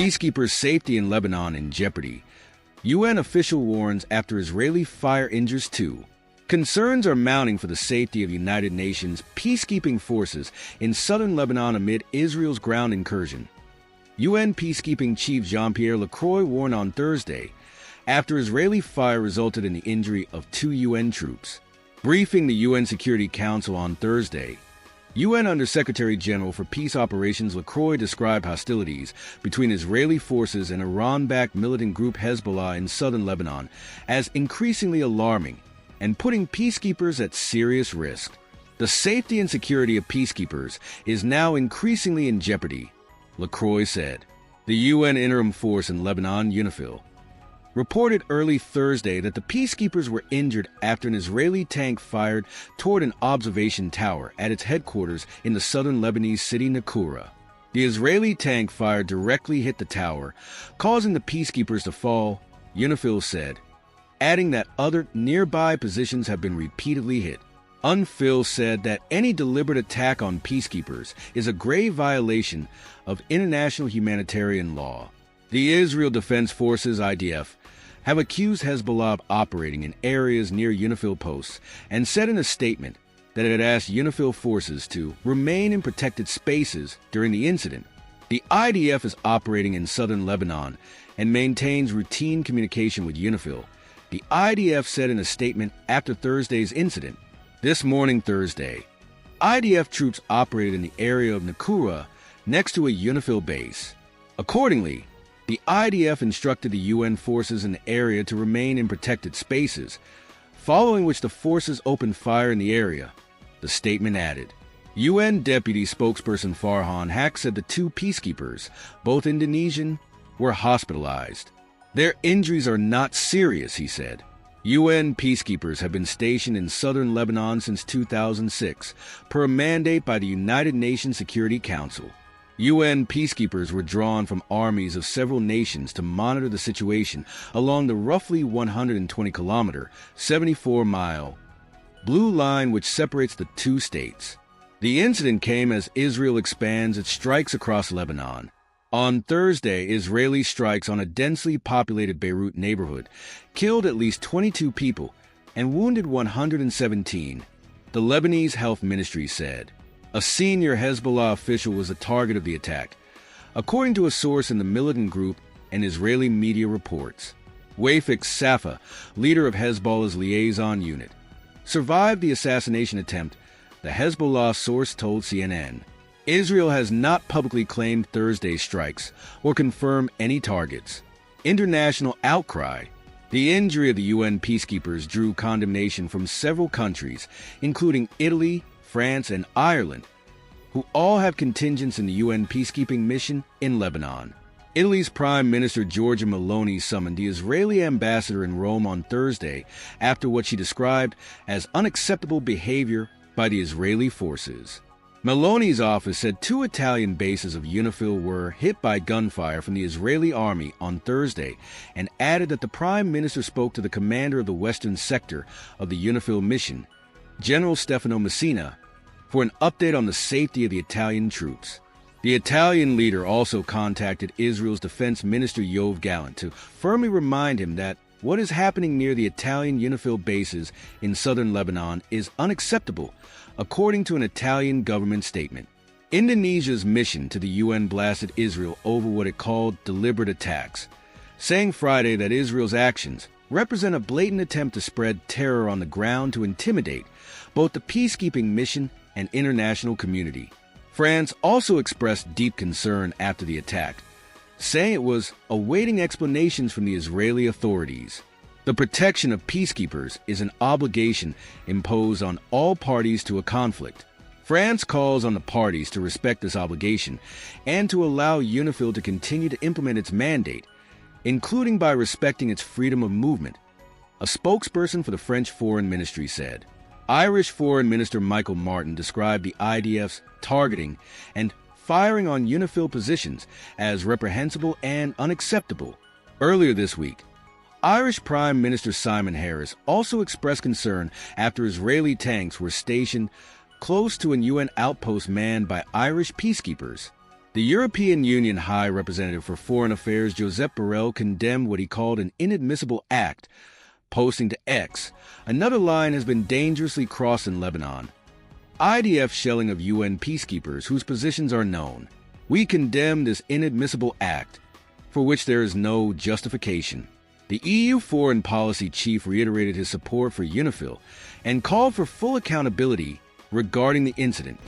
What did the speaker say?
Peacekeepers' safety in Lebanon in jeopardy. UN official warns after Israeli fire injures two. Concerns are mounting for the safety of United Nations peacekeeping forces in southern Lebanon amid Israel's ground incursion. UN peacekeeping chief Jean-Pierre Lacroix warned on Thursday after Israeli fire resulted in the injury of two UN troops. Briefing the UN Security Council on Thursday, UN Under-Secretary General for Peace Operations Lacroix described hostilities between Israeli forces and Iran-backed militant group Hezbollah in southern Lebanon as increasingly alarming and putting peacekeepers at serious risk. The safety and security of peacekeepers is now increasingly in jeopardy, Lacroix said. The UN Interim Force in Lebanon, UNIFIL, reported early Thursday that the peacekeepers were injured after an Israeli tank fired toward an observation tower at its headquarters in the southern Lebanese city Naqoura. The Israeli tank fire directly hit the tower, causing the peacekeepers to fall, UNIFIL said, adding that other nearby positions have been repeatedly hit. UNFIL said that any deliberate attack on peacekeepers is a grave violation of international humanitarian law. The Israel Defense Forces, IDF, have accused Hezbollah of operating in areas near UNIFIL posts and said in a statement that it had asked UNIFIL forces to remain in protected spaces during the incident. The IDF is operating in southern Lebanon and maintains routine communication with UNIFIL, the IDF said in a statement after Thursday's incident. This morning, Thursday, IDF troops operated in the area of Naqoura next to a UNIFIL base. Accordingly, the IDF instructed the UN forces in the area to remain in protected spaces, following which the forces opened fire in the area, the statement added. UN Deputy Spokesperson Farhan Haq said the two peacekeepers, both Indonesian, were hospitalized. Their injuries are not serious, he said. UN peacekeepers have been stationed in southern Lebanon since 2006, per a mandate by the United Nations Security Council. UN peacekeepers were drawn from armies of several nations to monitor the situation along the roughly 120-kilometer, 74-mile blue line which separates the two states. The incident came as Israel expands its strikes across Lebanon. On Thursday, Israeli strikes on a densely populated Beirut neighborhood killed at least 22 people and wounded 117, the Lebanese Health Ministry said. A senior Hezbollah official was the target of the attack, according to a source in the militant group and Israeli media reports. Wafik Safa, leader of Hezbollah's liaison unit, survived the assassination attempt, the Hezbollah source told CNN. Israel has not publicly claimed Thursday's strikes or confirmed any targets. International outcry. The injury of the UN peacekeepers drew condemnation from several countries, including Italy, France, and Ireland, who all have contingents in the UN peacekeeping mission in Lebanon. Italy's Prime Minister Giorgia Meloni summoned the Israeli ambassador in Rome on Thursday after what she described as unacceptable behavior by the Israeli forces. Meloni's office said two Italian bases of UNIFIL were hit by gunfire from the Israeli army on Thursday and added that the Prime Minister spoke to the commander of the western sector of the UNIFIL mission, General Stefano Messina, for an update on the safety of the Italian troops. The Italian leader also contacted Israel's Defense Minister Yoav Gallant to firmly remind him that what is happening near the Italian UNIFIL bases in southern Lebanon is unacceptable, according to an Italian government statement. Indonesia's mission to the UN blasted Israel over what it called deliberate attacks, saying Friday that Israel's actions represent a blatant attempt to spread terror on the ground to intimidate both the peacekeeping mission and international community. France also expressed deep concern after the attack, saying it was awaiting explanations from the Israeli authorities. The protection of peacekeepers is an obligation imposed on all parties to a conflict. France calls on the parties to respect this obligation and to allow UNIFIL to continue to implement its mandate, including by respecting its freedom of movement, a spokesperson for the French Foreign Ministry said. Irish Foreign Minister Michael Martin described the IDF's targeting and firing on UNIFIL positions as reprehensible and unacceptable. Earlier this week, Irish Prime Minister Simon Harris also expressed concern after Israeli tanks were stationed close to a UN outpost manned by Irish peacekeepers. The European Union High Representative for Foreign Affairs Josep Borrell condemned what he called an inadmissible act, posting to X, "Another line has been dangerously crossed in Lebanon. IDF shelling of UN peacekeepers whose positions are known. We condemn this inadmissible act, for which there is no justification." The EU foreign policy chief reiterated his support for UNIFIL and called for full accountability regarding the incident.